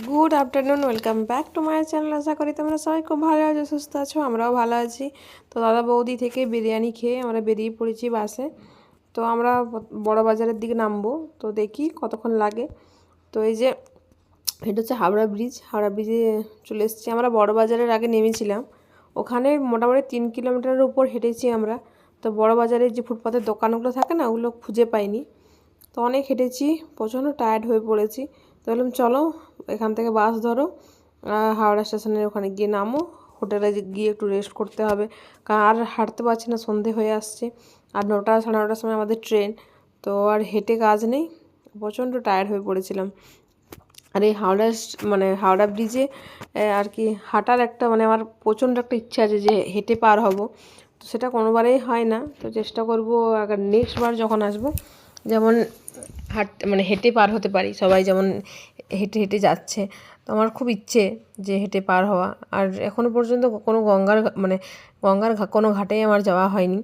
Good afternoon, welcome back to my channel. আশা করি তোমরা সবাই খুব ভালো আছো, সুস্থ আছো, আমরাও ভালো আছি। তো দাদা বৌদি থেকে বিরিয়ানি খেয়ে আমরা বেরিয়ে পড়েছি বাসে। তো আমরা বড় বাজারের দিকে নামবো, তো দেখি কতক্ষণ লাগে। তো এই যে এটা হচ্ছে হাওড়া ব্রিজ, হাওড়া ব্রিজে চলে এসেছি আমরা। বড় বাজারের আগে নেমেছিলাম, ওখানে মোটামুটি 3 কিলোমিটারের উপর হেঁটেছি আমরা। তো বড় বাজারের যে ফুটপাতের দোকানগুলো থাকে না, ওগুলো খুঁজে পাইনি। তো অনেক হেঁটেছি, প্রচণ্ড টায়ার্ড হয়ে পড়েছি। তো বললাম চলো এখান থেকে বাস ধরো, হাওড়া স্টেশনের ওখানে গিয়ে নামো, হোটেলে গিয়ে একটু রেস্ট করতে হবে, কারণ আর হাঁটতে পারছি না, সন্ধে হয়ে আসছে। আর 9টা 9:30টার সময় আমাদের ট্রেন। তো আর হেঁটে কাজ নেই, প্রচণ্ড টায়ার্ড হয়ে পড়েছিলাম। আর এই হাওড়া ব্রিজে আর কি হাঁটার একটা আমার প্রচণ্ড একটা ইচ্ছা আছে যে হেঁটে পার হব। তো সেটা কোনোবারেই হয় না। তো চেষ্টা করব আবার নেক্সট বার যখন আসবো, যেমন হেঁটে পার হতে পারি, সবাই যেমন হেঁটে হেঁটে যাচ্ছে। তো আমার খুব ইচ্ছে যে হেঁটে পার হওয়া। আর এখনও পর্যন্ত কোনো গঙ্গার কোনো ঘাটেই আমার যাওয়া হয়নি।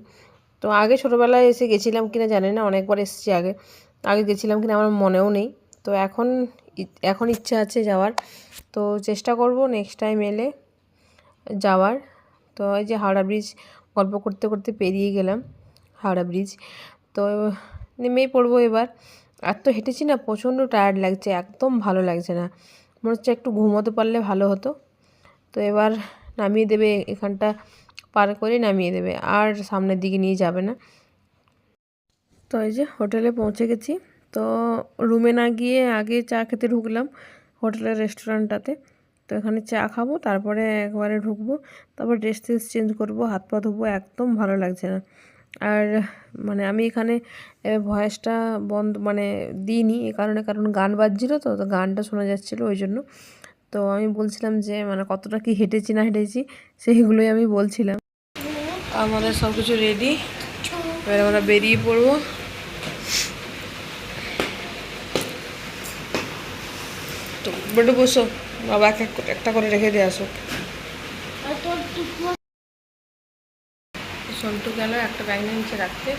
তো আগে ছোটোবেলায় এসে গেছিলাম কিনা জানি না, অনেকবার এসেছি আগে আগে গেছিলাম কিনা আমার মনেও নেই। তো এখন ইচ্ছা আছে যাওয়ার। তো চেষ্টা করব নেক্সট টাইম এলে যাওয়ার। তো এই যে হাওড়া ব্রিজ গল্প করতে করতে পেরিয়ে গেলাম হাওড়া ব্রিজ। তো নেমেই পড়বো এবার। আর তো হেঁটেছি না, প্রচণ্ড টায়ার্ড লাগছে, একদম ভালো লাগছে না, মনে হচ্ছে একটু ঘুমোতে পারলে ভালো হতো। তো এবার নামিয়ে দেবে, এখানটা পার করে নামিয়ে দেবে, আর সামনের দিকে নিয়ে যাবে না। তো এই যে হোটেলে পৌঁছে গেছি। তো রুমে না গিয়ে আগে চা খেতে ঢুকলাম হোটেলের রেস্টুরেন্টটাতে। তো এখানে চা খাবো, তারপরে একবারে ঢুকবো, তারপর ড্রেস ট্রেস চেঞ্জ করবো, হাত পা ধুবো, একদম ভালো লাগছে না। আর আমি এখানে ভয়েসটা বন্ধ দিইনি এই কারণে, কারণ গান বাজছিলো, তো গানটা শোনা যাচ্ছিলো ওই জন্য। তো আমি বলছিলাম যে কতটা কি হেঁটেছি না হেঁটেছি সেইগুলোই আমি বলছিলাম। আমাদের সব কিছু রেডি, এবার আমরা বেরিয়ে পড়বো। তো বড্ড বসো, বাবা একটা করে রেখে দিয়ে আসো। সন্টু গেল একটা ব্যাগ নিয়ে নিচে রাখতে,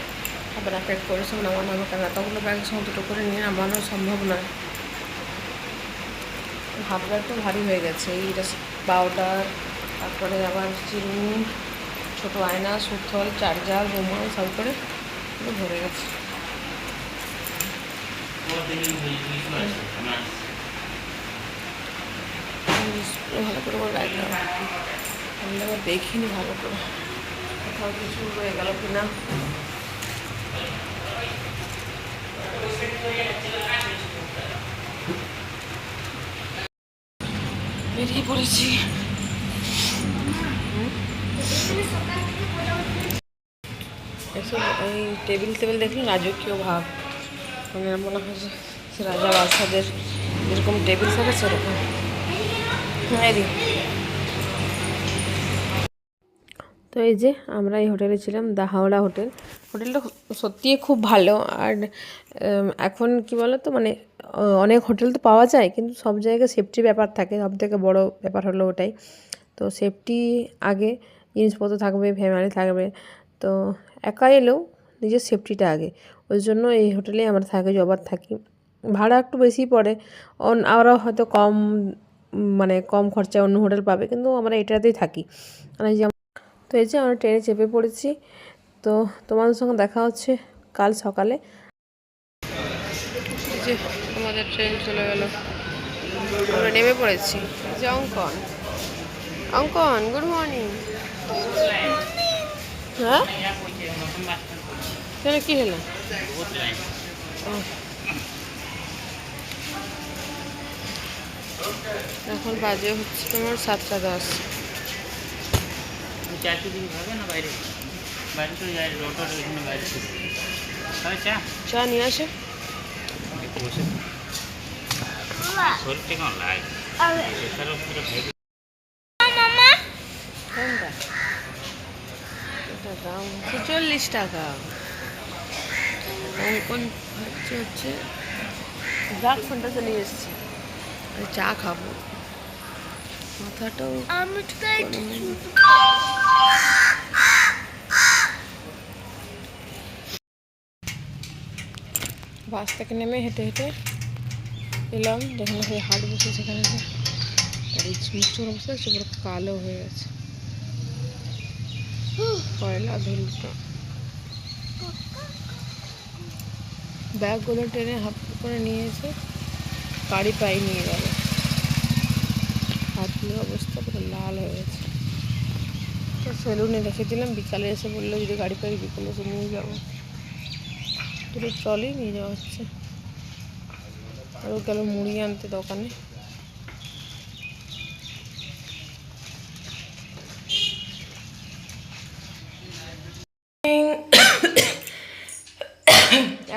আবার এক এক করে সব নামানো, কারণ এতগুলো ব্যাগ সব দুটো করে নিয়ে নামানো সম্ভব নয়। হাত ব্যাগটা ভারী হয়ে গেছে, এইটা পাউডার, তারপরে আবার চিনি, ছোটো আয়না, সুথল, চার্জার, রুমাল সব করে ভরে গেছে। ভালো করে আমার ব্যাগ নেওয়া, আমি আবার দেখিনি ভালো করে কোথাও কিছু রয়ে গেল কিনা। বেরিয়ে পড়েছি। এসব এই টেবিল দেখলে রাজকীয় ভাব, মনে হয় যে রাজা বাদশাদের যেরকম টেবিল থাকে সেরকম। তো এই যে আমরা এই হোটেলে ছিলাম, দা হাওড়া হোটেল। হোটেলটা সত্যিই খুব ভালো। আর এখন কি বলো তো, অনেক হোটেল তো পাওয়া যায়, কিন্তু সব জায়গায় সেফটির ব্যাপার থাকে, সব থেকে বড় ব্যাপার হলো ওটাই। তো সেফটি আগে, জিনিসপত্র থাকবে, ফ্যামিলি থাকবে, তো একা এলেও নিজের সেফটিটা আগে। ওই জন্য এই হোটেলে আমরা জবার থাকি। ভাড়া একটু বেশি পড়ে, ওরা হয়তো কম খরচায় অন্য হোটেল পাবে, কিন্তু আমরা এটাতেই থাকি। তো এই যে আমরা ট্রেনে চেপে পড়েছি। তো তোমাদের সঙ্গে দেখা হচ্ছে কাল সকালে। যে আমাদের ট্রেন চলে গেল, আমরা নেমে পড়েছি। যে অঙ্কন গুড মর্নিং। হ্যাঁ, কেন কি হলো? এখন বাজে হচ্ছে তোমার 7:10। চা নিয়ে আসে। দাম 40 টাকা। অঙ্কন হচ্ছে ব্ল্যাক ফ্যান্টাসি নিয়ে এসেছি, চা খাবো, মাথাটাও বাস থেকে নেমে হেঁটে হেঁটে এলাম, যেখানে সেই হাট বসে সেখানে আর এই মুখটার অবস্থা হচ্ছে পুরো কালো হয়ে গেছে, কয়লা ধুলটা। ব্যাগগুলো টেনে হাফ করে নিয়ে এসে গাড়ি পাই নিয়ে গেল, হাতগুলোর অবস্থা পুরো লাল হয়ে গেছে। তো সেলুনে রেখে দিলাম, বিকালে এসে বললো যদি গাড়ি পাই বিকালে এসে নিয়ে যাবো। দুটো ট্রলি নিয়ে যাওয়া হচ্ছে। আর ও গেল মুড়ি আনতে দোকানে।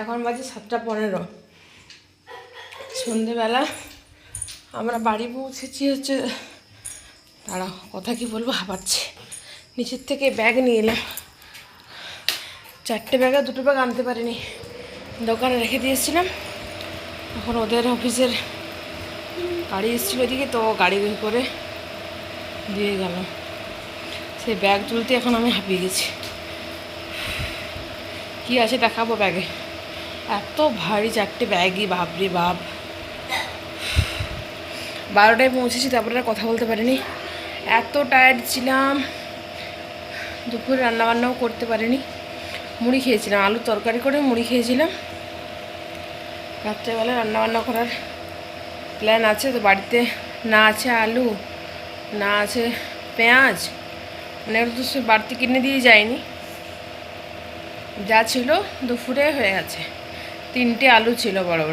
এখন বাজে 7:15, সন্ধেবেলা আমরা বাড়ি পৌঁছেছি হচ্ছে, দাঁড়াও কথা কি বলবো হাঁপাচ্ছে। নিচের থেকে ব্যাগ নিয়ে এলাম, 4টে ব্যাগে 2টো ব্যাগ আনতে পারিনি, দোকানে রেখে দিয়েছিলাম। এখন ওদের অফিসের গাড়ি এসেছিলো এদিকে, তো গাড়ি করে দিয়ে গেল। সেই ব্যাগ তুলতে এখন আমি হাঁপিয়ে গেছি। কী আছে দেখাবো ব্যাগে, এত ভারী 4টে ব্যাগই, বাপরে বাপ। 12টায় পৌঁছেছি, তারপরে আর কথা বলতে পারিনি, এত টায়ার্ড ছিলাম। দুপুরে রান্নাবান্নাও করতে পারিনি, মুড়ি খেয়েছিলাম, আলুর তরকারি করে মুড়ি খেয়েছিলাম। রাত্রেবেলা রান্নাবান্না করার প্ল্যান আছে, তো বাড়িতে না আছে আলু, না আছে পেঁয়াজ, মানে তো সে বাড়তি কিনে দিয়ে যায়নি, যা ছিল দুপুরে হয়ে গেছে। 3টে আলু ছিল, বড়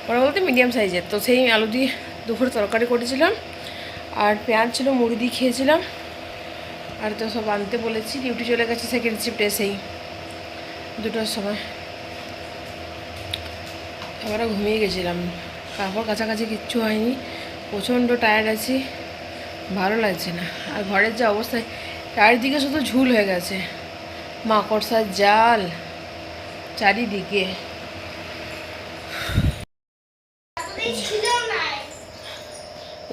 বড় বলতে মিডিয়াম সাইজের, তো সেই আলু দিয়ে দুপুরে তরকারি করেছিলাম। আর পেঁয়াজ ছিল, মুড়ি দিয়ে খেয়েছিলাম। আর তো সব আনতে বলেছি, ডিউটি চলে গেছে সেকেন্ড শিফটে সেই 2টার সময়। আমরা ঘুমিয়ে গেছিলাম, কাপড় কাছাকাছি কিচ্ছু হয়নি, প্রচণ্ড টায়ার্ড আছি, ভালো লাগছে না। আর ঘরের যে অবস্থা, চারিদিকে শুধু ঝুল হয়ে গেছে, মাকড়সার জাল চারিদিকে।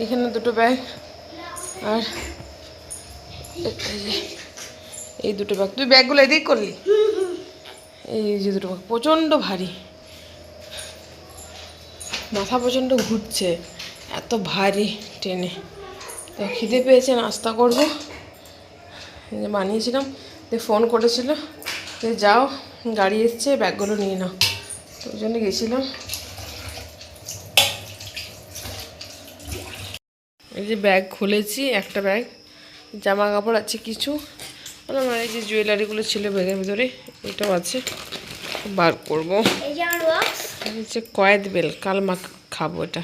এখানে 2টো ব্যাগ, আর এই 2টো ব্যাগ। তুই ব্যাগগুলো এদিক করলি? এই যে 2টো ব্যাগ প্রচণ্ড ভারী, মাথা প্রচণ্ড ঘুরছে, এত ভারী ট্রেনে। তো খিদে পেয়েছে, নাস্তা করবো বানিয়েছিলাম, ফোন করেছিল যে যাও গাড়ি এসছে ব্যাগগুলো নিয়ে নাও, তো ওই জন্য গেছিলাম। এই যে ব্যাগ খুলেছি, একটা ব্যাগ জামা কাপড় আছে কিছু, আমার এই যে জুয়েলারিগুলো ছিল ব্যাগের ভিতরে, এটাও আছে, বার করবো। এই যে কয়েদ বেল, কাল মা খাবো, এটা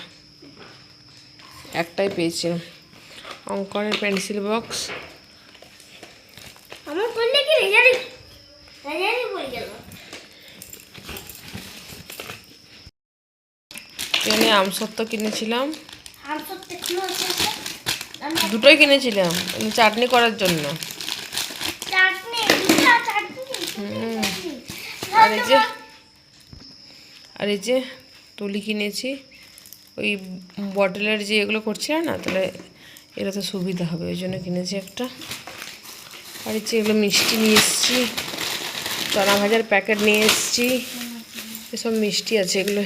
একটাই পেয়েছিলাম। অঙ্কনের পেন্সিল বক্স, এখানে আমসত্ত্ব কিনেছিলাম, 2টোই কিনেছিলাম চাটনি করার জন্য। আর এই যে তুলি কিনেছি, ওই বটলের যে এগুলো করছিলাম না, তাহলে এটা তো সুবিধা হবে, ওই জন্য কিনেছি একটা। আর এই যে এগুলো মিষ্টি নিয়ে এসেছি, চনা ভাজার প্যাকেট নিয়ে এসেছি, এসব মিষ্টি আছে, এগুলো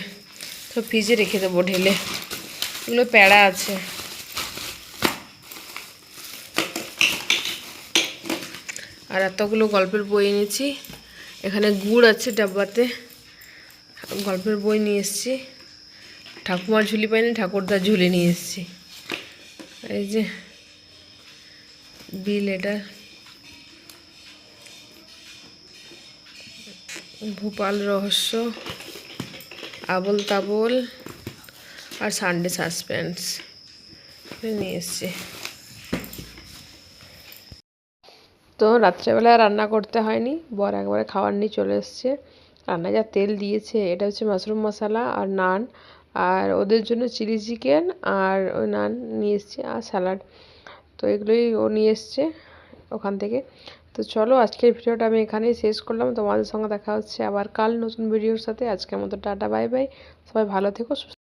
সব ফ্রিজে রেখে দেবো ঢেলে। এগুলো প্যাড়া আছে। আর এতগুলো গল্পের বই এনেছি, এখানে গুড় আছে ডাব্বাতে, গল্পের বই নিয়ে এসেছি। ঠাকুমার ঝুলি পাইনি, ঠাকুরদার ঝুলি নিয়ে এসেছি। এই যে বিল, এটা ভোপাল রহস্য, আবল তাবল আর সানডে সাসপেন্স নিয়ে এসেছি। তো রাত্রেবেলা রান্না করতে হয়নি, বর একবারে খাবার নিয়ে চলে এসছে। রান্না যা তেল দিয়েছে, এটা হচ্ছে মাশরুম মশলা আর নান, আর ওদের জন্য চিলি চিকেন আর ওই নান নিয়ে এসছে, আর স্যালাড। তো এগুলোই ও নিয়ে এসছে ওখান থেকে। তো চলো আজকের ভিডিওটা আমি এখানেই শেষ করলাম, তোমাদের সঙ্গে দেখা হচ্ছে আবার কাল নতুন ভিডিওর সাথে। আজকের মতো টাটা, বাই বাই, সবাই ভালো থেকো।